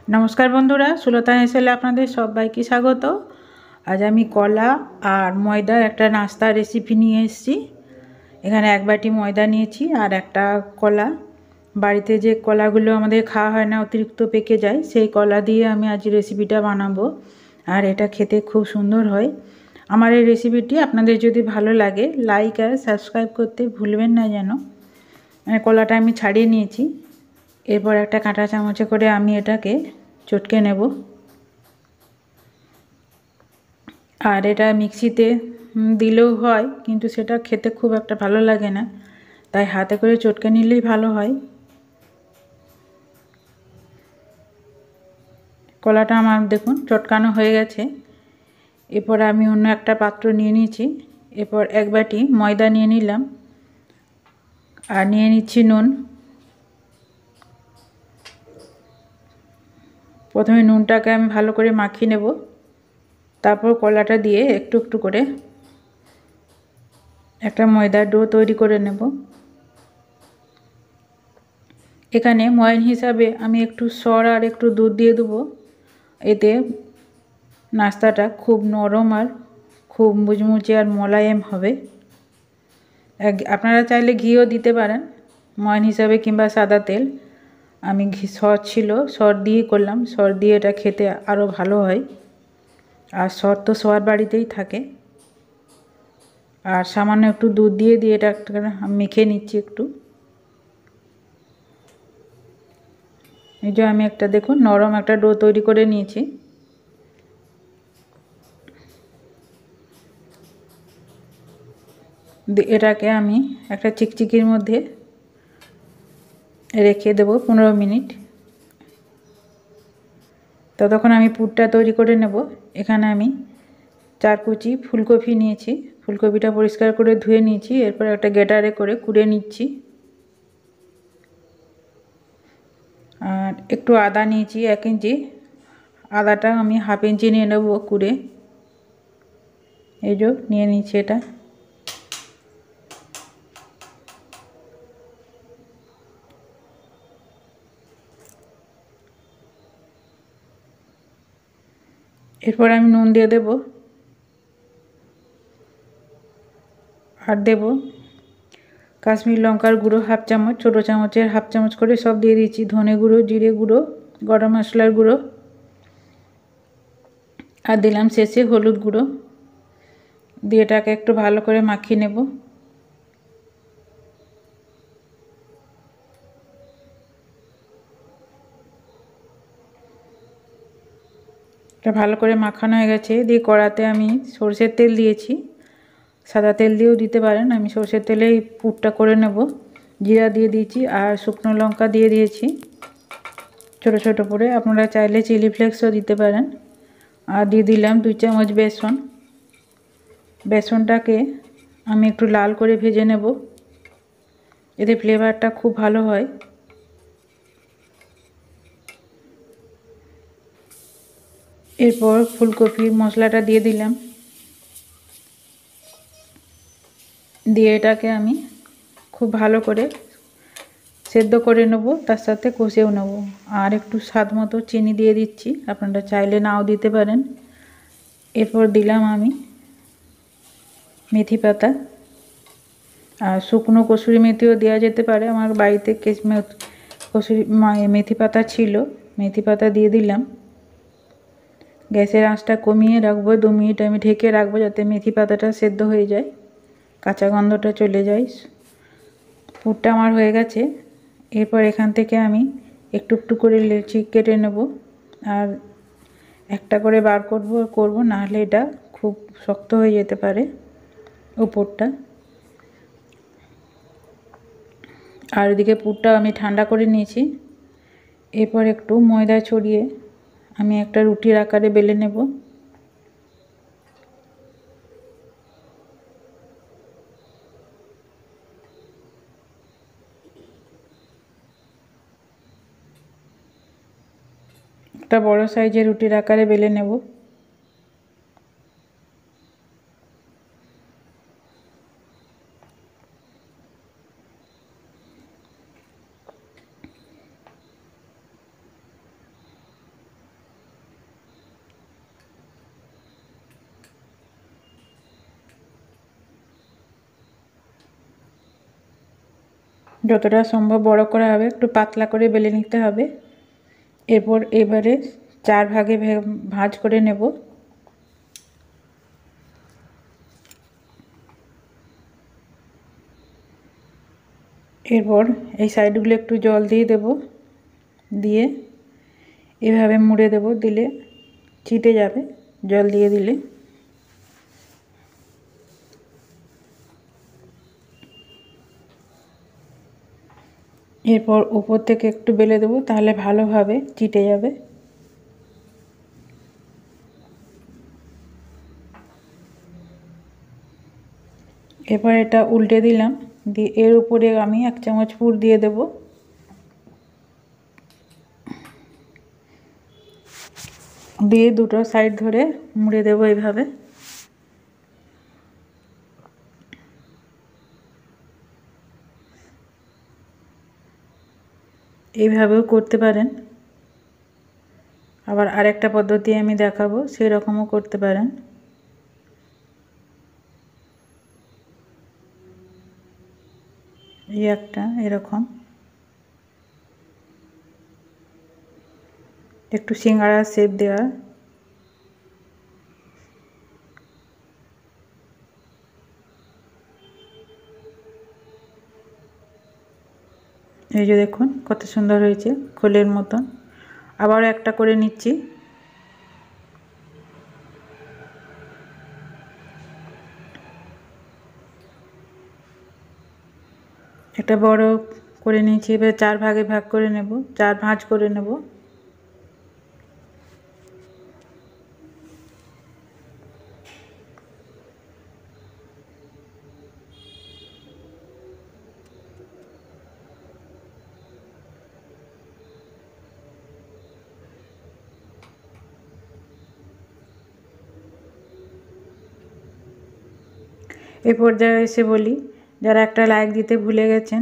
नमस्कार बंधुरा सुलता हेसेले आपनादेर सबाइके स्वागत। आज आमी कला और मयदार एक नास्ता रेसिपि निये एसेछि। एखाने एक बाटी मयदा नियेछि और एकटा कला। बाड़ीते जे कलागुलो आमादेर खाওয়া হয় ना अतिरिक्त पेके जाए सेई कला दिए आमी आज रेसिपिटा बानाबो और एटा खेते खूब सुंदर हय। आमार एई रेसिपिटी आपनादेर जोदि भालो लागे लाइक और सबस्क्राइब करते भुलबेन ना जेन। कलाटा आमी छाड़िये नियेछि। एरपर एक काँटा चामचे करे आमी एटाके चटके नेब और एटा मिक्सिते दिलेও হয় किन्तु सेटा खेते खूब एक भालो लागे ना, ताई हाथे करे चटके निलेই भालो हय। कलाटा आमार देखुन चटकानो हये गेछे। एरपर आमी अन्य एक पात्र निये निয়েছি। एरपर एक बाटी मयदा निये निलाम और निये निচ্ছি নুন। प्रथमे নুনটাকে আমি ভালো করে মাখিয়ে নেব, তারপর কলাটা দিয়ে একটু একটু করে একটা ময়দার ডো তৈরি করে নেব। এখানে ময়ান হিসাবে আমি একটু সর আর একটু দুধ দিয়ে দেব। এতে নাস্তাটা খুব নরম আর খুব মুচমুচে আর মোলায়েম হবে। আপনারা চাইলে ঘিও দিতে পারেন ময়ান হিসাবে কিংবা সাদা তেল। আমি ঘি সর ছিল সর দিয়ে করলাম, সর দিয়ে এটা খেতে আরও ভালো হয়। আর সর তো সবার বাড়িতেই থাকে। আর সামান্য একটু দুধ দিয়ে দিয়ে এটা মেখে নিচ্ছি একটু। এই যে আমি একটা দেখুন নরম একটা ডো তৈরি করে নিয়েছি। এটাকে আমি একটা চিকচিকির মধ্যে রেখে দেব 15 মিনিট। ততক্ষণ আমি পুরটা তৈরি করে নেব। এখানে আমি 4 কুচি ফুলকপি নিয়েছি। ফুলকপিটা পরিষ্কার করে ধুয়ে নিয়েছি। এরপর একটা গ্রেটারে করে কুড়ে নিচ্ছি। আর একটু আদা নিয়েছি 1 ইঞ্চি। আদাটা আমি হাফ ইঞ্চি নিয়ে নেব কুড়ে। এই যে নিয়ে নিচ্ছি এটা। এরপর আমি নুন দিয়ে দেব আর দেব কাশ্মীর লঙ্কার গুঁড়ো হাফ চামচ, ছোটো চামচের হাফ চামচ করে সব দিয়ে দিচ্ছি। ধনে গুঁড়ো, জিরে গুঁড়ো, গরম মশলার গুঁড়ো আর দিলাম শেষে হলুদ গুঁড়ো দিয়ে এটাকে একটু ভালো করে মাখিয়ে নেব। এটা ভালো করে মাখানো হয়ে গেছে। দিয়ে কড়াতে আমি সরষের তেল দিয়েছি, সাদা তেল দিয়েও দিতে পারেন। আমি সরষের তেলেই পুরটা করে নেব। জিরা দিয়ে দিয়েছি আর শুকনো লঙ্কা দিয়ে দিয়েছি ছোটো ছোটো করে। আপনারা চাইলে চিলি ফ্লেক্সও দিতে পারেন। আর দিয়ে দিলাম 2 চামচ বেসন। বেসনটাকে আমি একটু লাল করে ভেজে নেব, এতে ফ্লেভারটা খুব ভালো হয়। এরপর ফুলকপি মশলাটা দিয়ে দিলাম, দিয়ে এটাকে আমি খুব ভালো করে সেদ্ধ করে নেব, তার সাথে কষেও নেব। আর একটু স্বাদ মতো চিনি দিয়ে দিচ্ছি, আপনারা চাইলে নাও দিতে পারেন। এরপর দিলাম আমি মেথি পাতা আর শুকনো কসুরি মেথিও দেওয়া যেতে পারে। আমার বাড়িতে কসুরি মেথি পাতা ছিল, মেথি পাতা দিয়ে দিলাম। গ্যাসের আঁচটা কমিয়ে রাখবো, 2 মিনিট আমি ঢেকে রাখবো যাতে মেথি পাতাটা সেদ্ধ হয়ে যায়, কাঁচা গন্ধটা চলে যায়। পুরটা আমার হয়ে গেছে। এরপর এখান থেকে আমি একটু একটু করে লেচি কেটে নেব আর একটা করে বার করব, নাহলে এটা খুব শক্ত হয়ে যেতে পারে উপরটা। আর এদিকে পুরটা আমি ঠান্ডা করে নিয়েছি। এরপর একটু ময়দা ছড়িয়ে আমি একটা রুটির আকারে বেলে নেব। একটা বড় সাইজের রুটির আকারে বেলে নেব। যতটা সম্ভব বড় করা হবে, একটু পাতলা করে বেলে নিতে হবে। এবারে 4 ভাগে ভাঁজ করে নেব। এরপর এই সাইডগুলো একটু জল দিয়ে দেব, দিয়ে এভাবে মুড়ে দেব, দিলে ছিটে যাবে জল দিয়ে দিলে। এরপর উপর থেকে একটু বেলে দেব, তাহলে ভালোভাবে চিটে যাবে। এবার এটা উল্টে দিলাম, দিয়ে এর উপরে আমি 1 চামচ পুর দিয়ে দেব। দিয়ে দুটো সাইড ধরে মুড়ে দেব এইভাবে। এইভাবেও করতে পারেন, আবার আরেকটা পদ্ধতি আমি দেখাবো, সেই রকমও করতে পারেন। এই একটা এরকম একটু সিঙ্গাড়া শেপ দেওয়া। এই যে দেখুন কত সুন্দর হয়েছে, খোলের মতন। আবার একটা করে নিচ্ছি। একটা বড় করে নিয়েছি, এবার 4 ভাগে ভাগ করে নেব, 4 ভাঁজ করে নেব। এই পর্যায়ে এসে বলি, যারা একটা লাইক দিতে ভুলে গেছেন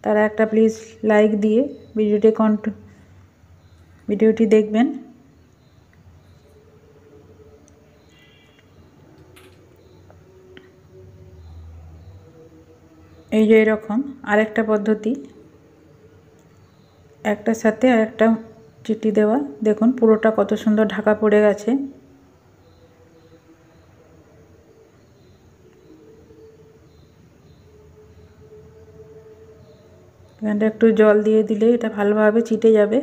তারা একটা প্লিজ লাইক দিয়ে ভিডিওটি দেখবেন। এই যে এরকম আরেকটা পদ্ধতি, একটার সাথে আরেকটা চিটি দেওয়া। দেখুন পুরোটা কত সুন্দর ঢাকা পড়ে গেছে। এখানটা একটু জল দিয়ে দিলে এটা ভালোভাবে চিটে যাবে।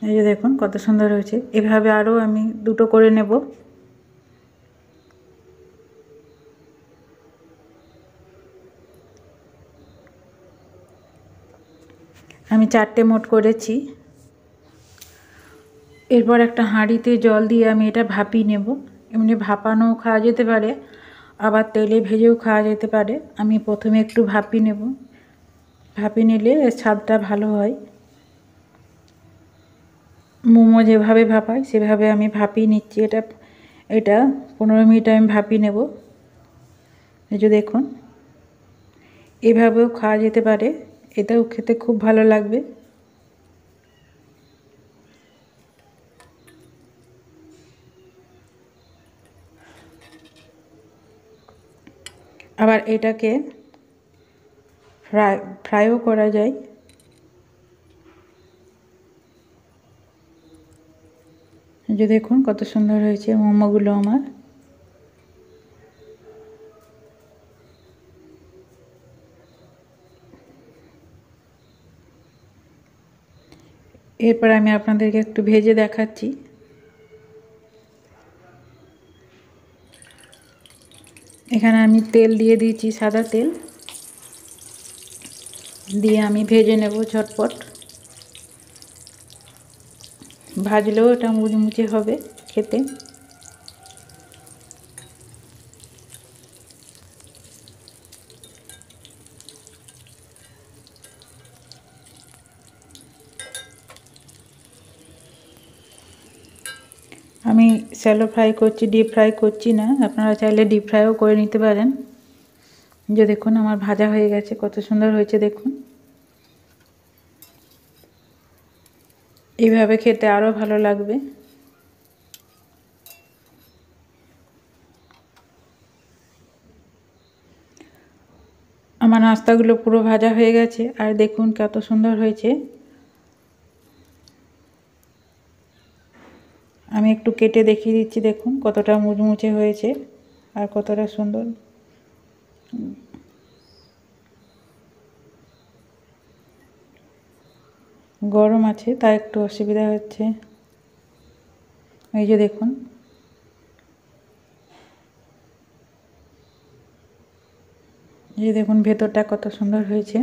এই যে দেখুন কত সুন্দর হয়েছে। এভাবে আরও আমি দুটো করে নেব। আমি 4টে মোট করেছি। এরপর একটা হাঁড়িতে জল দিয়ে আমি এটা ভাপিয়ে নেব। এমনি ভাপানোও খাওয়া যেতে পারে, আবার তেলে ভেজেও খাওয়া যেতে পারে। আমি প্রথমে একটু ভাপিয়ে নেব, ভাপিয়ে নিলে এর স্বাদটা ভালো হয়। মোমো যেভাবে ভাপাই সেভাবে আমি ভাপিয়ে নিচ্ছি। এটা 15 মিনিট আমি ভাপিয়ে নেব। এই যে দেখুন এভাবেও খাওয়া যেতে পারে, এটাও খেতে খুব ভালো লাগবে। আবার এটাকে ফ্রাইও করা যায়। যে দেখুন কত সুন্দর হয়েছে মোমোগুলো আমার। এরপর আমি আপনাদেরকে একটু ভেজে দেখাচ্ছি। এখানে আমি তেল দিয়ে দিয়েছি, সাদা তেল দিয়ে আমি ভেজে নেব ঝটপট। ভাজলেও এটা মুচমুচে হবে খেতে। আমি শ্যালো ফ্রাই করছি, ডিপ ফ্রাই করছি না। আপনারা চাইলে ডিপ ফ্রাইও করে নিতে পারেন। যে দেখুন আমার ভাজা হয়ে গেছে, কত সুন্দর হয়েছে দেখুন। এইভাবে খেতে আরও ভালো লাগবে। আমার নাস্তাগুলো পুরো ভাজা হয়ে গেছে, আর দেখুন কত সুন্দর হয়েছে। আমি একটু কেটে দেখিয়ে দিচ্ছি, দেখুন কতটা মুচমুচে হয়েছে আর কতটা সুন্দর। গরম আছে তাই একটু অসুবিধা হচ্ছে। এই যে দেখুন, এই যে দেখুন ভেতরটা কত সুন্দর হয়েছে।